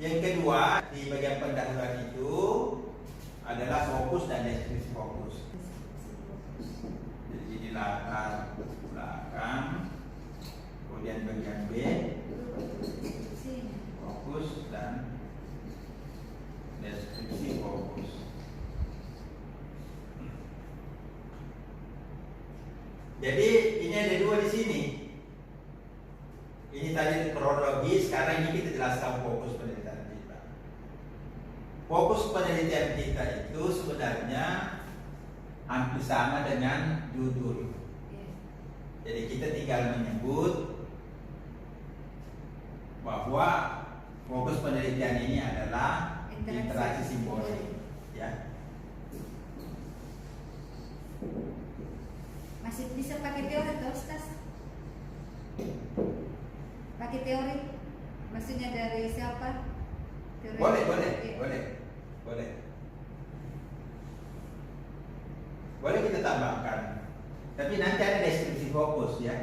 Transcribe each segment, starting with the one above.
Yang kedua, di bagian pendahuluan itu adalah fokus dan deskripsi fokus. Jadi di latar belakang, kemudian bagian B, fokus dan deskripsi fokus. Jadi ini ada dua di sini. Ini tadi kronologi, sekarang ini kita jelaskan fokus penelitian kita. Fokus penelitian kita itu sebenarnya hampir sama dengan judul. Jadi kita tinggal menyebut bahwa fokus penelitian ini adalah interaksi simbolik, ya. Masih bisa pakai teori atau Ustaz? Pakai teori? Maksudnya dari siapa? Teori Boleh. Boleh kita tambahkan. Tapi nanti ada deskripsi fokus, ya.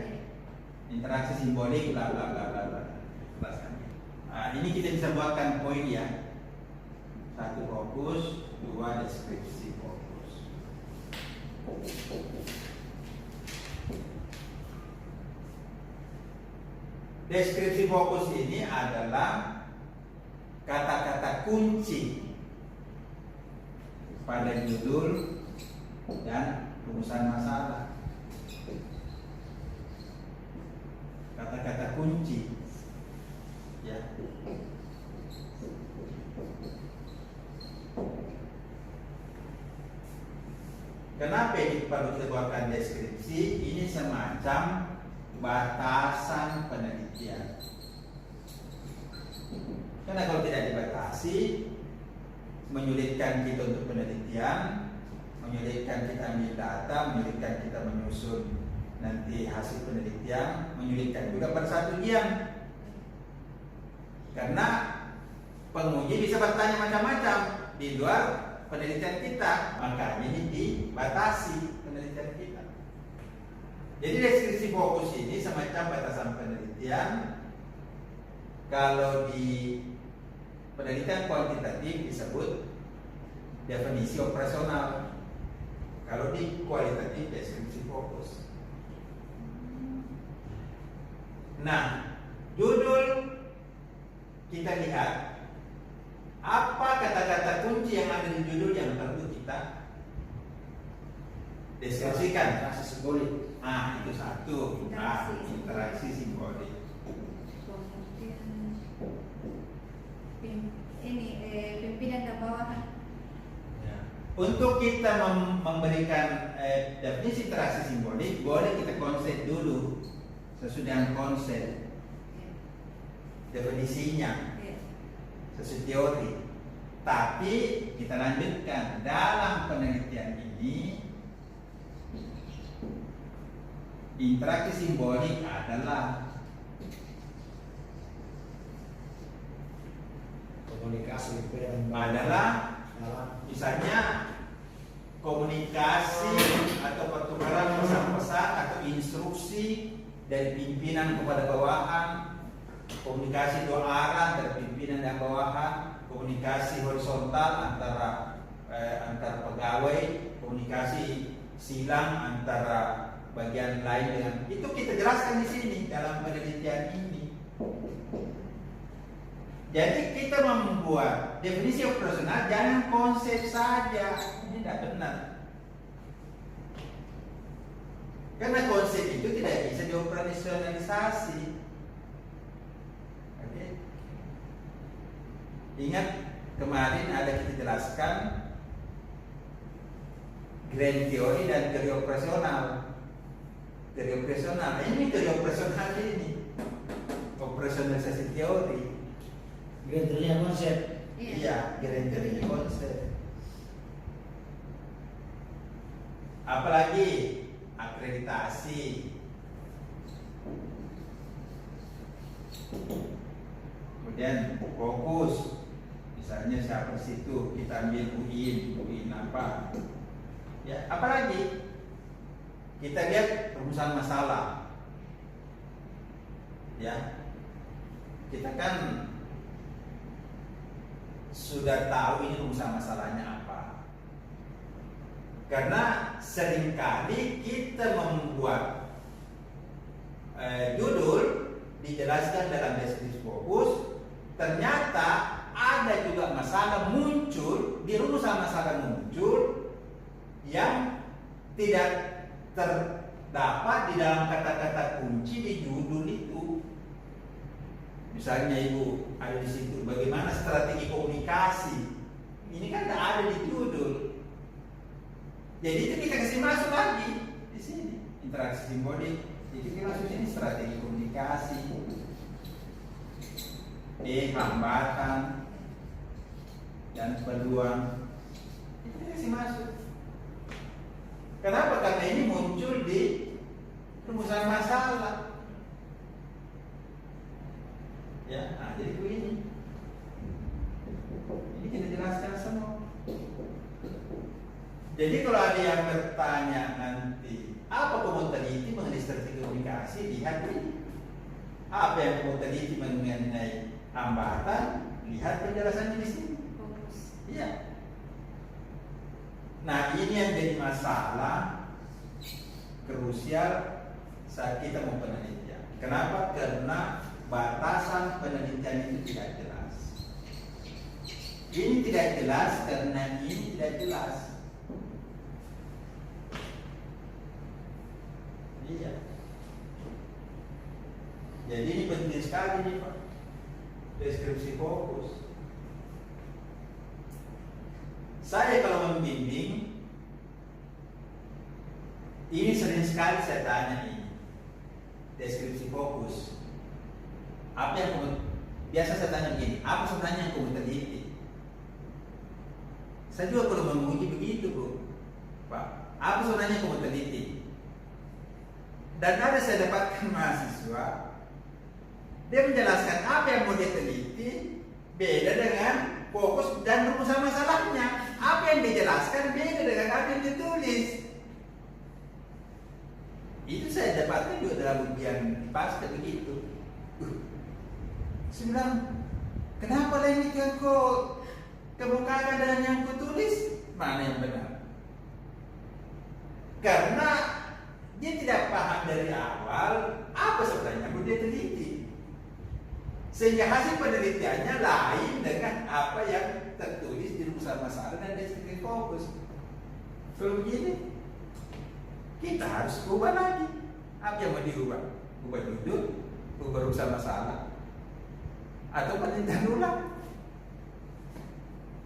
Interaksi simbolik, bla bla bla bla bla. Nah, ini kita bisa buatkan poin, ya. 1 fokus, 2 deskripsi fokus. Deskripsi fokus ini adalah kata-kata kunci pada judul dan rumusan masalah. Kata-kata kunci, ya. Kenapa ini perlu kita buatkan deskripsi? Ini semacam batasan penelitian. Karena kalau tidak dibatasi, menyulitkan kita untuk penelitian, menyulitkan kita ambil data, menyulitkan kita menyusun nanti hasil penelitian, menyulitkan juga pada saat ujian. Karena penguji bisa bertanya macam-macam di luar penelitian kita, makanya ini dibatasi penelitian kita. Jadi deskripsi fokus ini semacam batasan penelitian. Kalau di penelitian kuantitatif disebut definisi operasional. Kalau di kualitatif deskripsi fokus. Nah, judul kita lihat apa kata-kata kunci yang ada di judul yang perlu kita deskripsikan. Interaksi simbolik. Nah, itu satu. Interaksi simbolik. Kemudian pimpinan dan bawahan. Ya. Untuk kita memberikan definisi interaksi simbolik, boleh kita konsep dulu sesuai dengan konsep definisinya, sesuai teori. Tapi kita lanjutkan dalam penelitian ini. Interaksi simbolik adalah komunikasi misalnya komunikasi atau pertukaran pesan-pesan atau instruksi dari pimpinan kepada bawahan, komunikasi dua arah dari pimpinan dan bawahan, komunikasi horizontal antara pegawai, komunikasi silang antara bagian lain dengan itu kita jelaskan di sini dalam penelitian ini. Jadi kita membuat definisi operasional jangan konsep saja, ini tidak benar. Karena konsep itu tidak bisa dioperasionalisasi. Oke. Ingat kemarin ada kita jelaskan grand teori dan teori operasional. Teori operasional, ini teori operasional ini operasionalisasi teori. Gerenterinya konsep. Iya, gerenterinya konsep. Apalagi akreditasi. Kemudian fokus. Misalnya siapa di situ, kita ambil UIN apa? Ya, apalagi kita lihat rumusan masalah. Ya. Kita kan sudah tahu ini rumusan masalahnya apa. Karena seringkali kita membuat judul dijelaskan dalam deskripsi fokus, ternyata ada juga masalah muncul di rumusan masalah muncul yang tidak terdapat di dalam kata-kata kunci di judul itu. Misalnya Ibu ada di situ bagaimana strategi komunikasi. Ini kan tidak ada di judul. Jadi itu kita kasih masuk lagi di sini interaksi simbolik. Jadi kita masuk sini strategi komunikasi. Hambatan dan peluang. Itu kita kasih masuk. Kenapa? Karena ini muncul di rumusan masalah. Ya, nah, jadi begini. Ini kita jelaskan semua. Jadi kalau ada yang bertanya nanti, apa kamu teliti mengenai strategi komunikasi? Lihat ini. Apa yang kamu teliti mengenai hambatan? Lihat penjelasannya di sini. Iya. Nah, ini yang jadi masalah krusial saat kita mau penelitian. Kenapa? Karena batasan penelitian itu tidak jelas. Ini tidak jelas karena ini tidak jelas. Iya. Jadi ini penting sekali nih Pak. Deskripsi fokus. Saya kalau membimbing, ini sering sekali saya tanya ini. Deskripsi fokus. Apa yang kamu, biasa saya tanya begini, apa sebenarnya yang kamu teliti? Saya juga kalau menguji begitu Bu, Pak, apa sebenarnya yang kamu teliti? Dan ada saya dapatkan mahasiswa, dia menjelaskan apa yang mau dia teliti, beda dengan fokus dan rumusan masalahnya. Apa yang dijelaskan beda dengan apa yang ditulis. Itu saya dapatkan juga dalam ujian pasca begitu. Saya bilang, kenapa ini yang kau kemukakan dengan yang kau tulis? Mana yang benar? Karena dia tidak paham dari awal apa sebenarnya yang dia teliti. Sehingga hasil penelitiannya lain dengan apa yang tertulis di rumusan masalah dan deskripsi fokus. Kalau begini, kita harus ubah lagi. Apa yang mau diubah? Ubah judul, ubah rumusan masalah, atau penelitian ulang.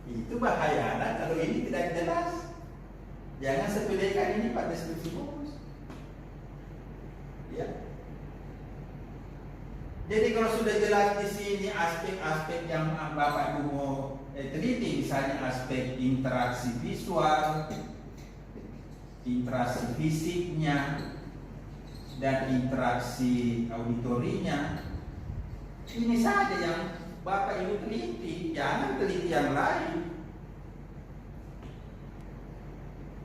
Itu bahayanya kalau ini tidak jelas. Jangan sepelekan ini pada deskripsi fokus. Ya. Jadi kalau sudah jelas di sini aspek-aspek yang Bapak Ibu mau teliti, misalnya aspek interaksi visual, interaksi fisiknya, dan interaksi auditorinya, ini saja yang Bapak Ibu teliti, jangan teliti yang lain.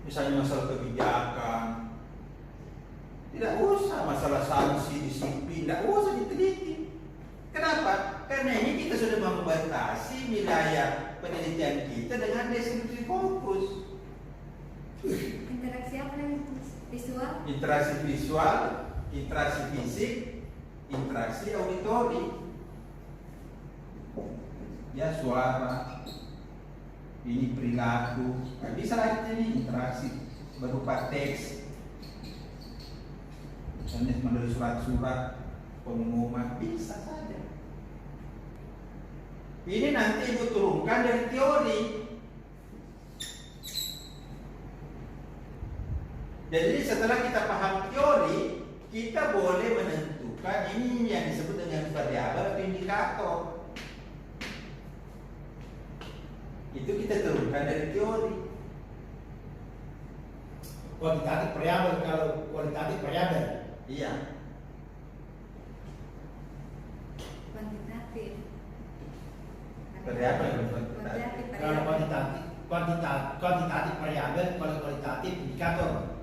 Misalnya masalah kebijakan, tidak usah masalah sanksi disiplin, tidak usah diteliti. Kenapa? Karena ini kita sudah membatasi wilayah penelitian kita dengan deskripsi fokus. Interaksi apa lagi? Visual? Interaksi visual, interaksi fisik, interaksi auditori. Ya, suara, ini perilaku. Nah, bisa lagi ini interaksi berupa teks. Misalnya menulis surat-surat pengumuman, bisa saja. Ini nanti Ibu turunkan dari teori. Jadi setelah kita paham teori, kita boleh menentukan ini yang disebut dengan variabel atau indikator. Itu kita turunkan dari teori. Kuantitatif variabel, kalau kualitatif variabel. Iya. Kuantitatif. Variabel. Kalau kuantitatif variabel, kalau kualitatif indikator.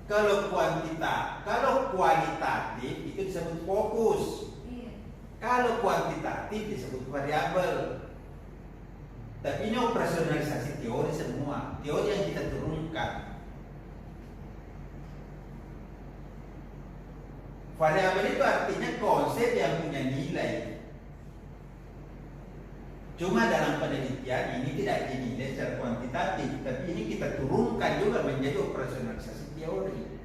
Kalau kualitatif itu disebut fokus. Iya. Kalau kuantitatif disebut variabel. Tapi ini operasionalisasi teori semua, teori yang kita turunkan. Variabel itu artinya konsep yang punya nilai. Cuma dalam penelitian ini tidak dinilai secara kuantitatif, tapi ini kita turunkan juga menjadi operasionalisasi teori.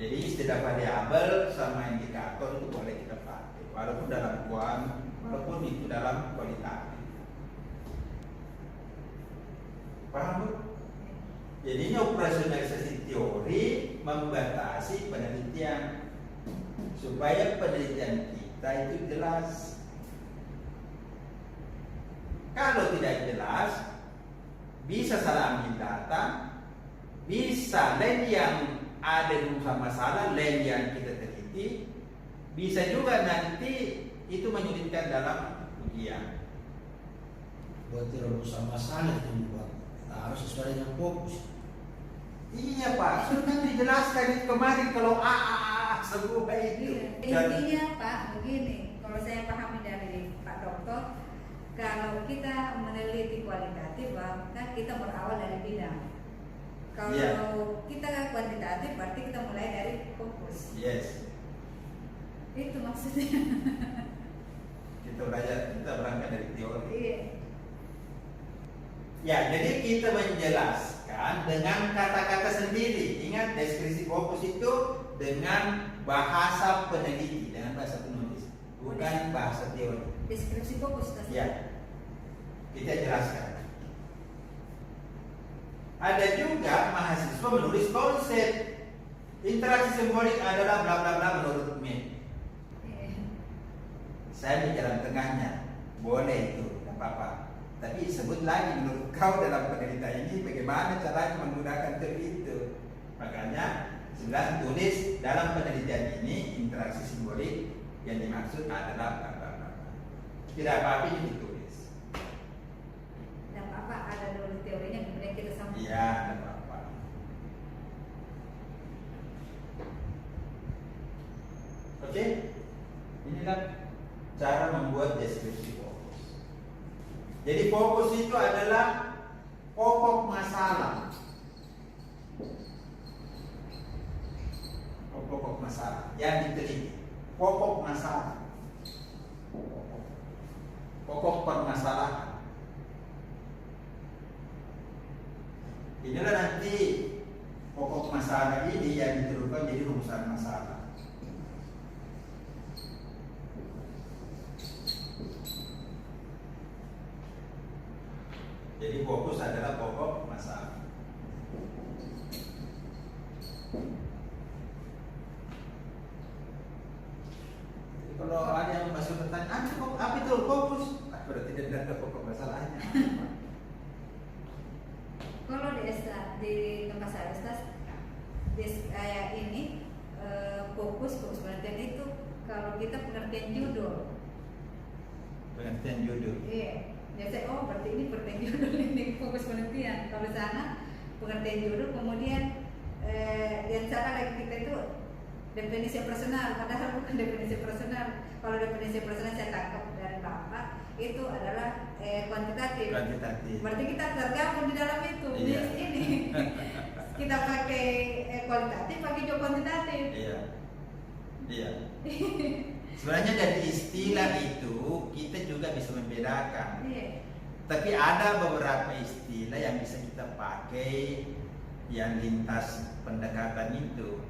Jadi istilah variabel sama indikator itu boleh kita pakai, walaupun dalam walaupun itu dalam kualitatif. Paham Bu? Jadi ini operasionalisasi teori membatasi penelitian supaya penelitian kita itu jelas. Kalau tidak jelas, bisa salah ambil data, bisa lain yang ada rumusnya masalah, lain yang kita teliti, bisa juga nanti itu menyulitkan dalam ujian. Buat rumusan masalah itu buat harus sesuai dengan fokus. Iya Pak, sudah dijelaskan itu kemarin kalau semua itu. Intinya Pak, begini, kalau saya pahami dari Pak Dokter, kalau kita meneliti kualitatif, maka kita berawal dari bidang. Kalau kita kuantitatif, berarti kita mulai dari fokus. Yes. Itu maksudnya. Kita belajar, kita berangkat dari teori. Iya. Ya, jadi kita menjelaskan dengan kata-kata sendiri. Ingat, deskripsi fokus itu dengan bahasa peneliti, dengan bahasa penulis, bukan bahasa teori. Deskripsi fokus tadi. Ya, kita jelaskan. Ada juga mahasiswa menulis konsep. Interaksi simbolik adalah bla bla bla menurut Min. Saya di jalan tengahnya, boleh itu, tidak apa-apa. Tapi sebut lagi menurut kau dalam penelitian ini bagaimana caranya menggunakan teori itu. Makanya sebelah tulis dalam penelitian ini interaksi simbolik yang dimaksud adalah bla bla bla. Tidak apa-apa ini ditulis. Tidak apa-apa, ada dulu teorinya kemudian kita sambung. Iya, tidak apa-apa. Oke, inilah cara membuat deskripsi fokus. Jadi fokus itu adalah pokok masalah. Pokok masalah yang diteliti. Pokok masalah. Pokok permasalahan. Inilah nanti pokok masalah ini yang diteruskan jadi rumusan masalah. Jadi fokus adalah pokok masalah. Jadi kalau ada yang masuk pertanyaan, apa itu fokus? Berarti tidak ada pokok masalahnya. Kalau di tempat saya kayak ini fokus penelitian itu kalau kita pengertian judul. Pengertian judul. Iya. Biasanya berarti ini pengertian judul ini fokus penelitian. Kalau di sana pengertian judul kemudian yang cara lagi kita itu definisi personal, padahal bukan definisi personal. Kalau definisi personal saya tangkap dari Bapak itu adalah kuantitatif. Berarti kita tergabung di dalam itu. Iya. Ini kita pakai kualitatif, pakai juga kuantitatif. Iya. Iya. Sebenarnya dari istilah itu kita juga bisa membedakan. Iya. Tapi ada beberapa istilah yang bisa kita pakai yang lintas pendekatan itu.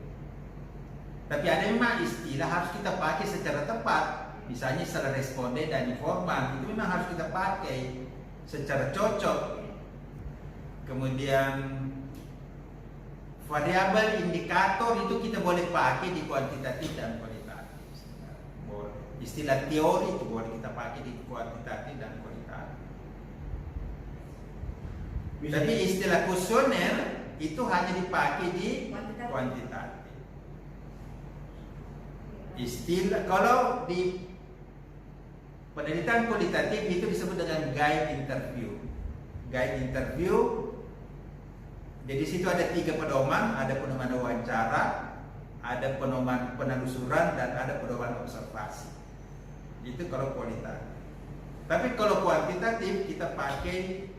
Tapi ada memang istilah harus kita pakai secara tepat. Misalnya secara responden dan informan itu memang harus kita pakai secara cocok. Kemudian variabel indikator itu kita boleh pakai di kuantitatif dan kualitatif. Boleh. Istilah teori itu boleh kita pakai di kuantitatif dan kualitatif. Tapi istilah kuesioner itu hanya dipakai di kuantitatif. Istilah kalau di penelitian kualitatif itu disebut dengan guide interview. Guide interview. Jadi situ ada 3 pedoman, ada pedoman wawancara, ada pedoman penelusuran dan ada pedoman observasi. Itu kalau kualitatif. Tapi kalau kuantitatif kita pakai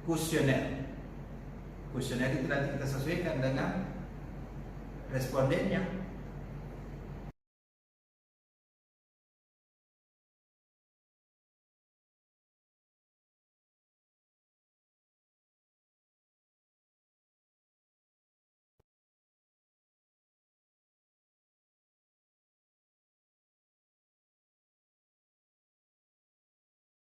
kuesioner. Kuesioner itu nanti kita sesuaikan dengan respondennya.